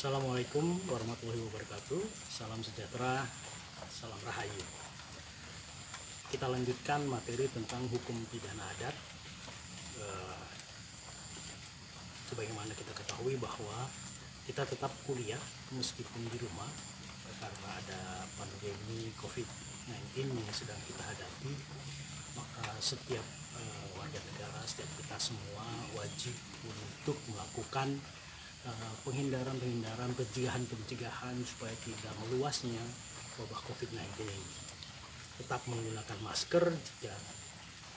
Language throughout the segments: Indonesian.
Assalamualaikum warahmatullahi wabarakatuh. Salam sejahtera, salam rahayu. Kita lanjutkan materi tentang hukum pidana adat. Sebagaimana kita ketahui bahwa kita tetap kuliah meskipun di rumah karena ada pandemi COVID-19 yang sedang kita hadapi. Maka setiap warga negara, setiap kita semua wajib untuk melakukan penghindaran, pencegahan supaya tidak meluasnya wabah COVID-19 ini. Tetap menggunakan masker jika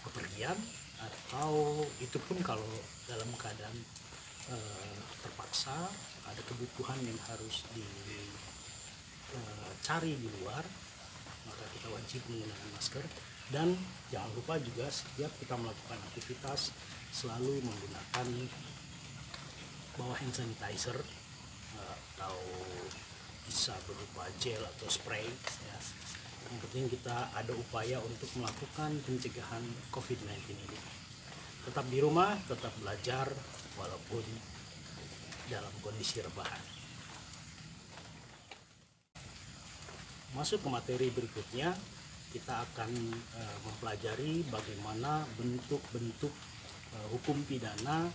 bepergian, atau itu pun kalau dalam keadaan terpaksa ada kebutuhan yang harus dicari di luar, maka kita wajib menggunakan masker. Dan jangan lupa juga setiap kita melakukan aktivitas selalu menggunakan bawa hand sanitizer atau bisa berupa gel atau spray ya. Yang penting kita ada upaya untuk melakukan pencegahan COVID-19 ini. Tetap di rumah, tetap belajar walaupun dalam kondisi rebahan. Masuk ke materi berikutnya, kita akan mempelajari bagaimana bentuk-bentuk hukum pidana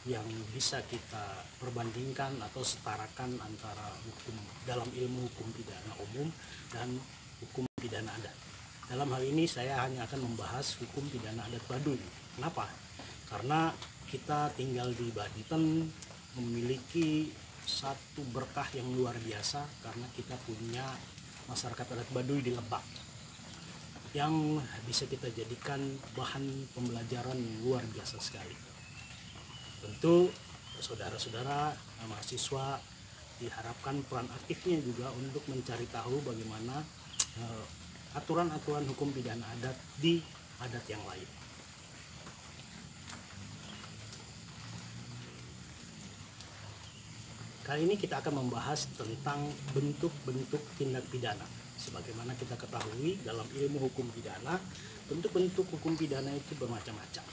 yang bisa kita perbandingkan atau setarakan antara hukum dalam ilmu hukum pidana umum dan hukum pidana adat. Dalam hal ini saya hanya akan membahas hukum pidana adat Baduy. Kenapa? Karena kita tinggal di Banten memiliki satu berkah yang luar biasa karena kita punya masyarakat adat Baduy di Lebak yang bisa kita jadikan bahan pembelajaran yang luar biasa sekali. Tentu saudara-saudara mahasiswa diharapkan peran aktifnya juga untuk mencari tahu bagaimana aturan-aturan hukum pidana adat di adat yang lain. Kali ini kita akan membahas tentang bentuk-bentuk tindak pidana. Sebagaimana kita ketahui dalam ilmu hukum pidana, bentuk-bentuk hukum pidana itu bermacam-macam.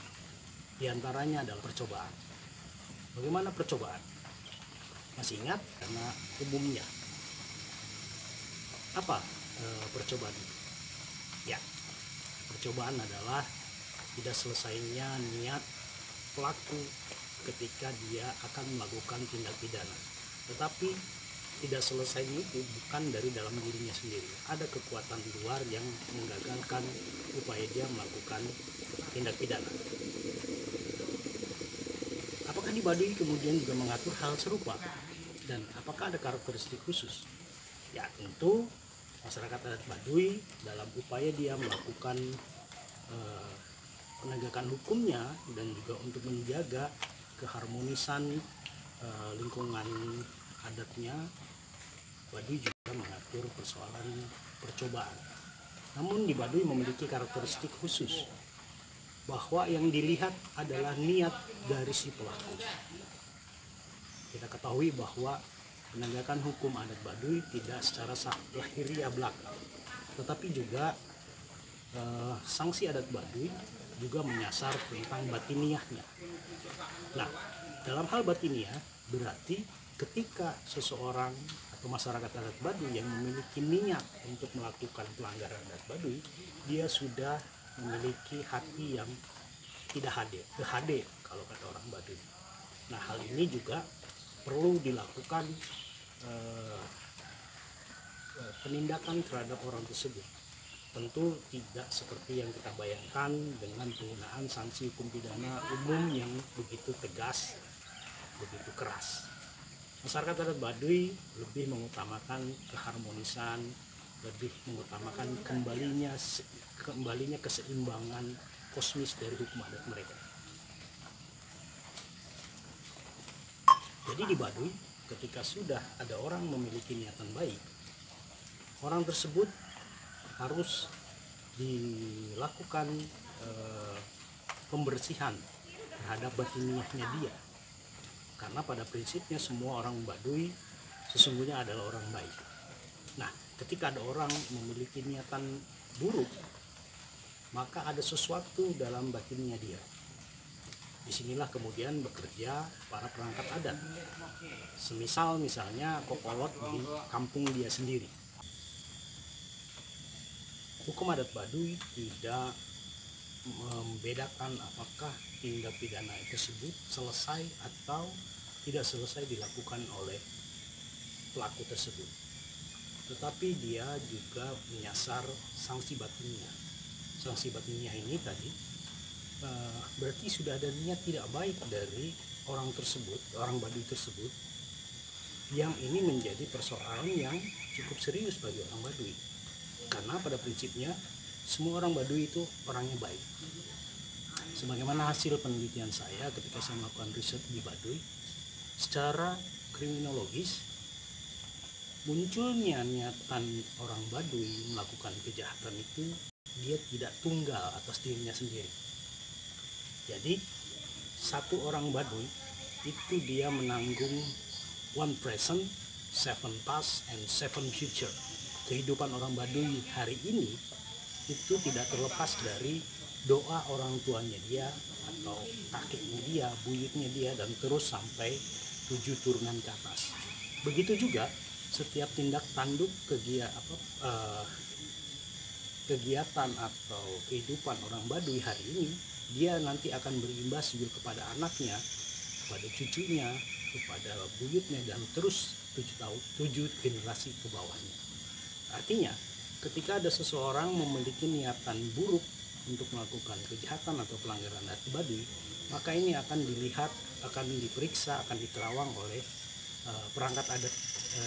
Di antaranya adalah percobaan. Bagaimana percobaan? Masih ingat? Karena umumnya apa percobaan itu? Ya, percobaan adalah tidak selesainya niat pelaku ketika dia akan melakukan tindak pidana. Tetapi tidak selesainya itu bukan dari dalam dirinya sendiri. Ada kekuatan di luar yang menggagalkan upaya dia melakukan tindak pidana. Apakah di Baduy kemudian juga mengatur hal serupa? Dan apakah ada karakteristik khusus? Ya, tentu masyarakat adat Baduy dalam upaya dia melakukan penegakan hukumnya dan juga untuk menjaga keharmonisan lingkungan adatnya, Baduy juga mengatur persoalan percobaan. Namun di Baduy memiliki karakteristik khusus, bahwa yang dilihat adalah niat dari si pelaku. Kita ketahui bahwa penegakan hukum adat Baduy tidak secara lahiriah belaka, tetapi juga sanksi adat Baduy juga menyasar tentang batiniahnya. Nah, dalam hal batiniah berarti ketika seseorang atau masyarakat adat Baduy yang memiliki niat untuk melakukan pelanggaran adat Baduy, dia sudah memiliki hati yang tidak HD kalau kata orang Baduy. Nah, hal ini juga perlu dilakukan penindakan terhadap orang tersebut. Tentu tidak seperti yang kita bayangkan dengan penggunaan sanksi hukum pidana umum yang begitu tegas, begitu keras. Masyarakat adat Baduy lebih mengutamakan keharmonisan, lebih mengutamakan kembalinya keseimbangan kosmis dari hukum adat mereka. Jadi di Baduy ketika sudah ada orang memiliki niatan baik, orang tersebut harus dilakukan pembersihan terhadap batiniahnya dia, karena pada prinsipnya semua orang Baduy sesungguhnya adalah orang baik. Nah, ketika ada orang memiliki niatan buruk, maka ada sesuatu dalam batinnya dia. Disinilah kemudian bekerja para perangkat adat. Misalnya Kokolot di kampung dia sendiri. Hukum adat Baduy tidak membedakan apakah tindak pidana tersebut selesai atau tidak selesai dilakukan oleh pelaku tersebut, tetapi dia juga menyasar sanksi batinnya. Sanksi batinnya ini tadi berarti sudah ada niat tidak baik dari orang tersebut, orang Baduy tersebut, yang ini menjadi persoalan yang cukup serius bagi orang Baduy, karena pada prinsipnya semua orang Baduy itu orangnya baik. Sebagaimana hasil penelitian saya ketika saya melakukan riset di Baduy, secara kriminologis munculnya niatan orang Baduy melakukan kejahatan itu dia tidak tunggal atas dirinya sendiri. Jadi satu orang Baduy itu dia menanggung one present, seven past, and seven future. Kehidupan orang Baduy hari ini itu tidak terlepas dari doa orang tuanya dia atau kakeknya dia, buyutnya dia, dan terus sampai 7 turunan ke atas. Begitu juga setiap tindak tanduk kegiatan atau kehidupan orang Baduy hari ini, dia nanti akan berimbas juga kepada anaknya, kepada cucunya, kepada buyutnya, dan terus 7 generasi ke bawahnya. Artinya ketika ada seseorang memiliki niatan buruk untuk melakukan kejahatan atau pelanggaran adat Baduy, maka ini akan dilihat, akan diperiksa, akan diterawang oleh perangkat adat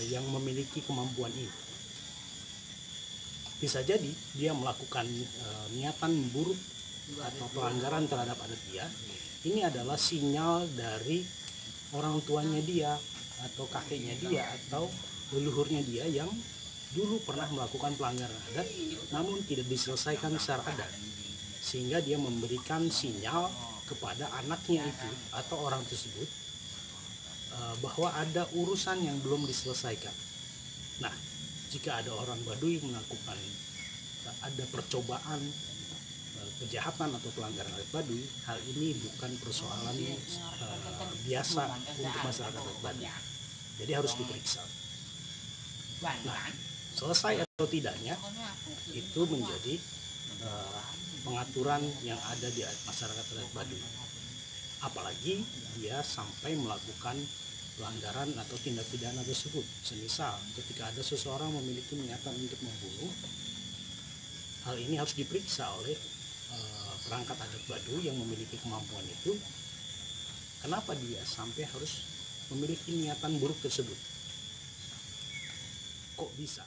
yang memiliki kemampuan ini. Bisa jadi dia melakukan niatan buruk atau pelanggaran terhadap adat dia. Ini adalah sinyal dari orang tuanya dia atau kakeknya dia atau leluhurnya dia yang dulu pernah melakukan pelanggaran adat namun tidak diselesaikan secara adat, sehingga dia memberikan sinyal kepada anaknya itu atau orang tersebut bahwa ada urusan yang belum diselesaikan. Nah, jika ada orang Baduy melakukan ada percobaan kejahatan atau pelanggaran adat Baduy, hal ini bukan persoalan biasa untuk masyarakat adat Baduy. Jadi harus diperiksa. Nah, selesai atau tidaknya itu menjadi pengaturan yang ada di masyarakat adat Baduy. Apalagi dia sampai melakukan pelanggaran atau tindak pidana tersebut. Semisal ketika ada seseorang memiliki niatan untuk membunuh, hal ini harus diperiksa oleh perangkat adat Baduy yang memiliki kemampuan itu. Kenapa dia sampai harus memiliki niatan buruk tersebut? Kok bisa?